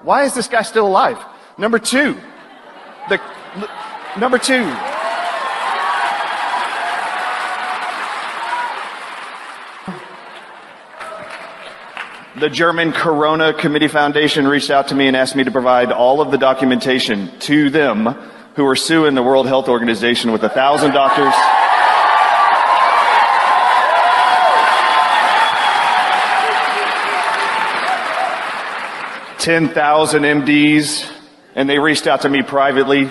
Why is this guy still alive? Number two, number two. The German Corona Committee Foundation reached out to me and asked me to provide all of the documentation to them who are suing the World Health Organization with 1,000 doctors. $10,000 MDs, and they reached out to me privately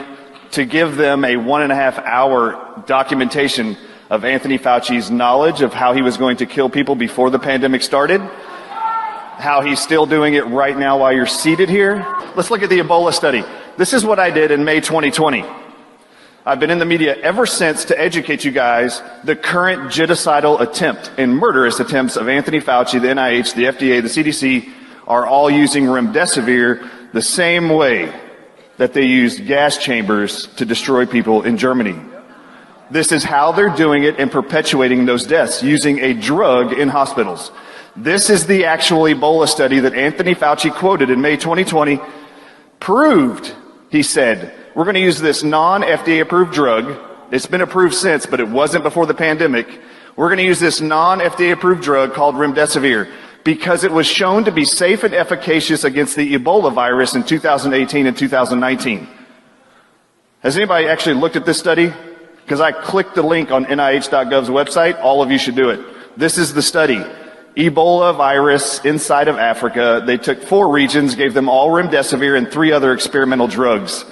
to give them a 1.5 hour documentation of Anthony Fauci's knowledge of how he was going to kill people before the pandemic started, how he's still doing it right now while you're seated here. Let's look at the Ebola study. This is what I did in May 2020. I've been in the media ever since to educate you guys the current genocidal attempt and murderous attempts of Anthony Fauci, the NIH, the FDA, the CDC, are all using remdesivir the same way that they used gas chambers to destroy people in Germany. This is how they're doing it and perpetuating those deaths, using a drug in hospitals. This is the actual Ebola study that Anthony Fauci quoted in May 2020, proved, he said, we're going to use this non-FDA approved drug. It's been approved since, but it wasn't before the pandemic. We're going to use this non-FDA approved drug called remdesivir because it was shown to be safe and efficacious against the Ebola virus in 2018 and 2019. Has anybody actually looked at this study? Because I clicked the link on NIH.gov's website. All of you should do it. This is the study. Ebola virus inside of Africa. They took 4 regions, gave them all remdesivir and 3 other experimental drugs.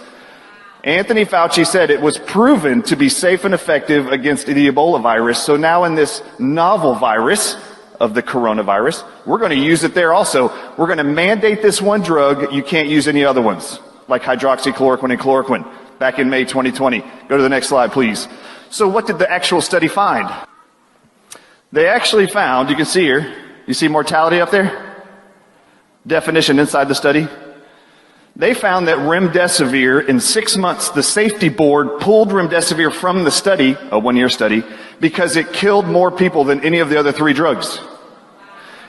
Anthony Fauci said it was proven to be safe and effective against the Ebola virus. So now in this novel virus of the coronavirus, we're going to use it there also. We're going to mandate this one drug. You can't use any other ones, like hydroxychloroquine and chloroquine, back in May 2020. Go to the next slide, please. So what did the actual study find? They actually found, you can see here, you see mortality up there? Definition inside the study. They found that remdesivir, in 6 months, the safety board pulled remdesivir from the study, a 1-year study, because it killed more people than any of the other 3 drugs,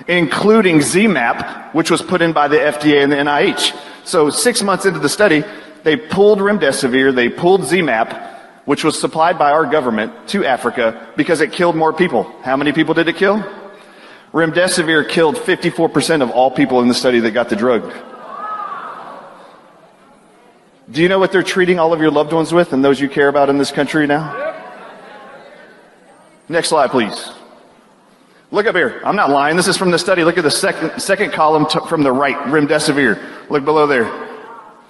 including ZMapp, which was put in by the FDA and the NIH. So 6 months into the study, they pulled remdesivir, they pulled ZMapp, which was supplied by our government to Africa because it killed more people. How many people did it kill? Remdesivir killed 54% of all people in the study that got the drug. Do you know what they're treating all of your loved ones with and those you care about in this country now? Next slide, please. Look up here. I'm not lying. This is from the study. Look at the second column from the right, remdesivir. Look below there.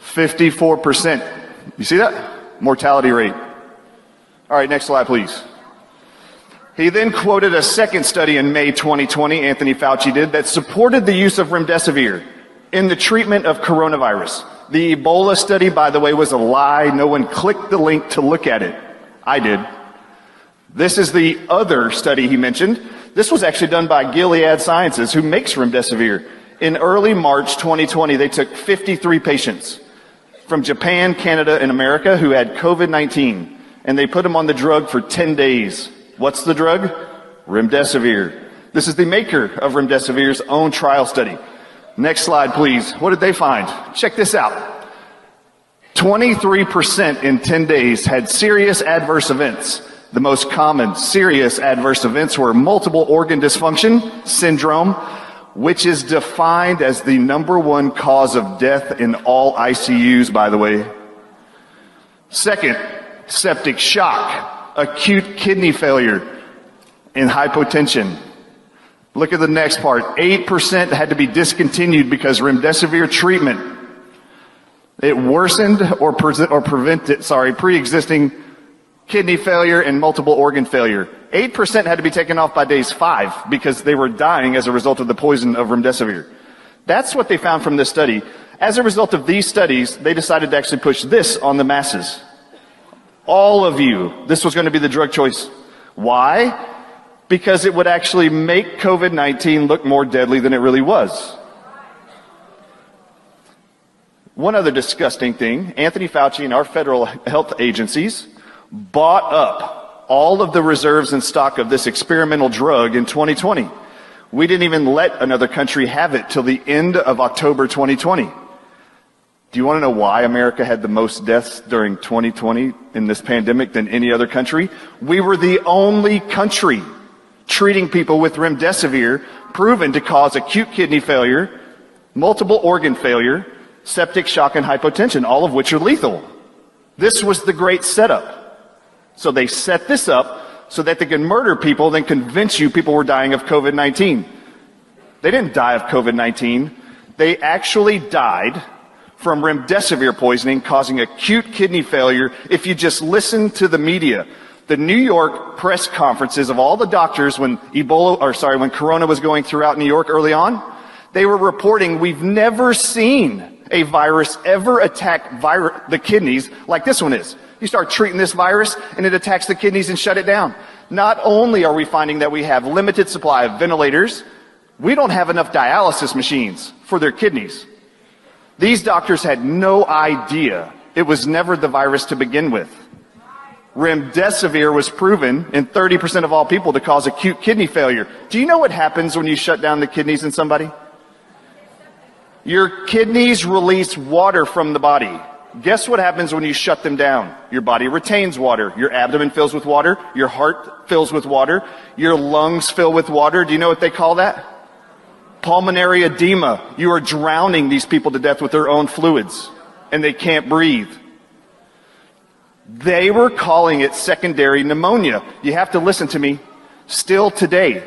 54%. You see that? Mortality rate. All right, next slide, please. He then quoted a second study in May 2020, Anthony Fauci did, that supported the use of remdesivir in the treatment of coronavirus. The Ebola study, by the way, was a lie. No one clicked the link to look at it. I did. This is the other study he mentioned. This was actually done by Gilead Sciences, who makes remdesivir. In early March 2020, they took 53 patients from Japan, Canada, and America who had COVID-19, and they put them on the drug for 10 days. What's the drug? Remdesivir. This is the maker of remdesivir's own trial study. Next slide, please. What did they find? Check this out. 23% in 10 days had serious adverse events. The most common serious adverse events were multiple organ dysfunction syndrome, which is defined as the #1 cause of death in all ICUs, by the way. Second, septic shock, acute kidney failure, and hypotension. Look at the next part. 8% had to be discontinued because remdesivir treatment, it worsened or prevented, pre-existing kidney failure and multiple organ failure. 8% had to be taken off by days 5 because they were dying as a result of the poison of remdesivir. That's what they found from this study. As a result of these studies, they decided to actually push this on the masses. All of you, this was going to be the drug choice. Why? Because it would actually make COVID-19 look more deadly than it really was. One other disgusting thing, Anthony Fauci and our federal health agencies bought up all of the reserves and stock of this experimental drug in 2020. We didn't even let another country have it till the end of October 2020. Do you want to know why America had the most deaths during 2020 in this pandemic than any other country? We were the only country treating people with remdesivir proven to cause acute kidney failure, multiple organ failure, septic shock, and hypotension, all of which are lethal. This was the great setup. So they set this up so that they can murder people, then convince you people were dying of COVID-19. They didn't die of COVID-19. They actually died from remdesivir poisoning causing acute kidney failure. If you just listen to the media, the New York press conferences of all the doctors when when Corona was going throughout New York early on, they were reporting we've never seen a virus ever attack the kidneys like this one is. You start treating this virus and it attacks the kidneys and shut it down. Not only are we finding that we have limited supply of ventilators, we don't have enough dialysis machines for their kidneys. These doctors had no idea it was never the virus to begin with. Remdesivir was proven in 30% of all people to cause acute kidney failure. Do you know what happens when you shut down the kidneys in somebody? Your kidneys release water from the body. Guess what happens when you shut them down? Your body retains water. Your abdomen fills with water. Your heart fills with water. Your lungs fill with water. Do you know what they call that? Pulmonary edema. You are drowning these people to death with their own fluids, and they can't breathe. They were calling it secondary pneumonia. You have to listen to me. Still today,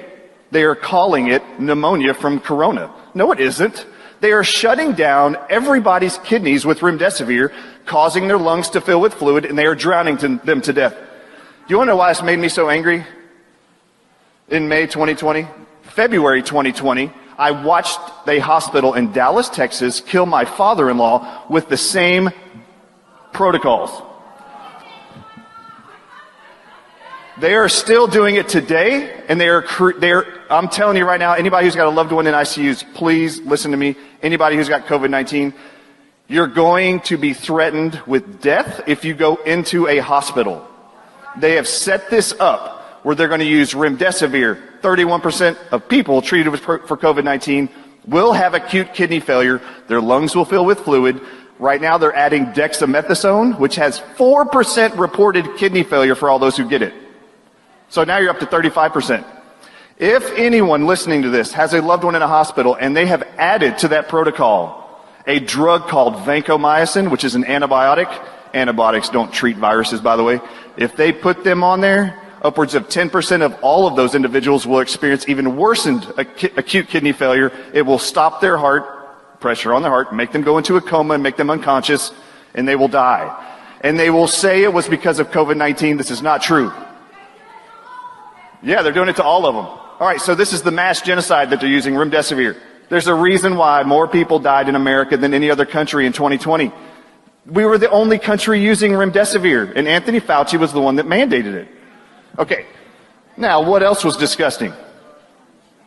they are calling it pneumonia from Corona. No, it isn't. They are shutting down everybody's kidneys with remdesivir, causing their lungs to fill with fluid, and they are drowning them to death. Do you want to know why this made me so angry? In May 2020, February 2020, I watched a hospital in Dallas, Texas, kill my father-in-law with the same protocols. They are still doing it today, and I'm telling you right now, anybody who's got a loved one in ICUs, please listen to me. Anybody who's got COVID-19, you're going to be threatened with death if you go into a hospital. They have set this up where they're going to use remdesivir. 31% of people treated for COVID-19 will have acute kidney failure. Their lungs will fill with fluid. Right now they're adding dexamethasone, which has 4% reported kidney failure for all those who get it. So now you're up to 35%. If anyone listening to this has a loved one in a hospital and they have added to that protocol a drug called vancomycin, which is an antibiotic. Antibiotics don't treat viruses, by the way. If they put them on there, upwards of 10% of all of those individuals will experience even worsened acute kidney failure. It will stop their heart, pressure on their heart, make them go into a coma and make them unconscious, and they will die. And they will say it was because of COVID-19. This is not true. Yeah, they're doing it to all of them. All right, so this is the mass genocide that they're using, remdesivir. There's a reason why more people died in America than any other country in 2020. We were the only country using remdesivir, and Anthony Fauci was the one that mandated it. Okay, now what else was disgusting?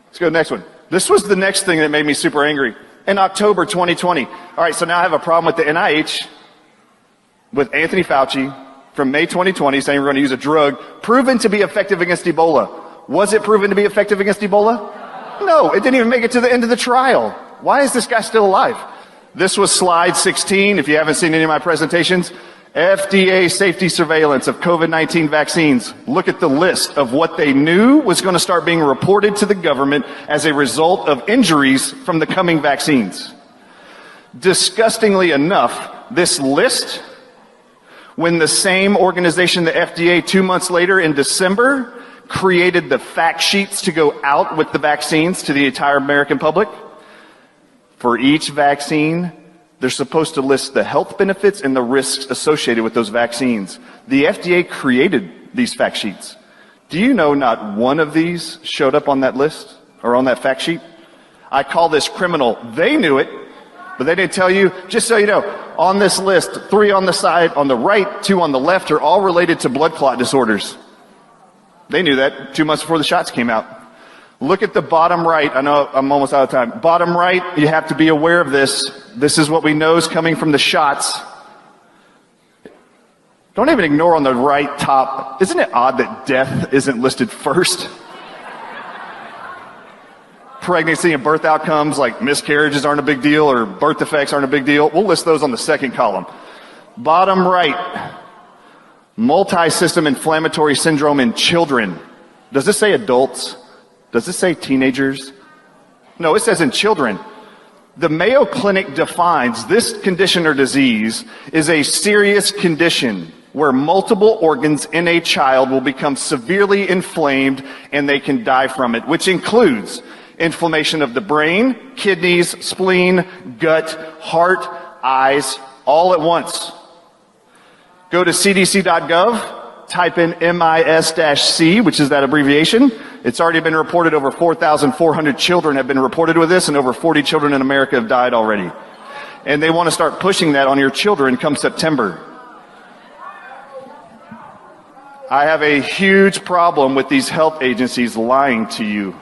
Let's go to the next one. This was the next thing that made me super angry. In October 2020. All right, so now I have a problem with the NIH, with Anthony Fauci, from May 2020 saying we're going to use a drug proven to be effective against Ebola. Was it proven to be effective against Ebola? No, it didn't even make it to the end of the trial. Why is this guy still alive? This was slide 16, if you haven't seen any of my presentations. FDA safety surveillance of COVID-19 vaccines. Look at the list of what they knew was going to start being reported to the government as a result of injuries from the coming vaccines. Disgustingly enough, this list, when the same organization, the FDA, 2 months later in December, created the fact sheets to go out with the vaccines to the entire American public, for each vaccine, they're supposed to list the health benefits and the risks associated with those vaccines. The FDA created these fact sheets. Do you know not one of these showed up on that list or on that fact sheet? I call this criminal. They knew it, but they didn't tell you. Just so you know, on this list, 3 on the side, on the right, 2 on the left are all related to blood clot disorders. They knew that 2 months before the shots came out. Look at the bottom right. I know I'm almost out of time. Bottom right, you have to be aware of this. This is what we know is coming from the shots. Don't even ignore on the right top. Isn't it odd that death isn't listed first? pregnancy and birth outcomes like miscarriages aren't a big deal or birth defects aren't a big deal. We'll list those on the second column. Bottom right, multi-system inflammatory syndrome in children. Does this say adults? Does this say teenagers? No, it says in children. The Mayo Clinic defines this condition or disease is a serious condition where multiple organs in a child will become severely inflamed and they can die from it, which includes inflammation of the brain, kidneys, spleen, gut, heart, eyes, all at once. Go to cdc.gov, type in MIS-C, which is that abbreviation. It's already been reported over 4,400 children have been reported with this, and over 40 children in America have died already. And they want to start pushing that on your children come September. I have a huge problem with these health agencies lying to you.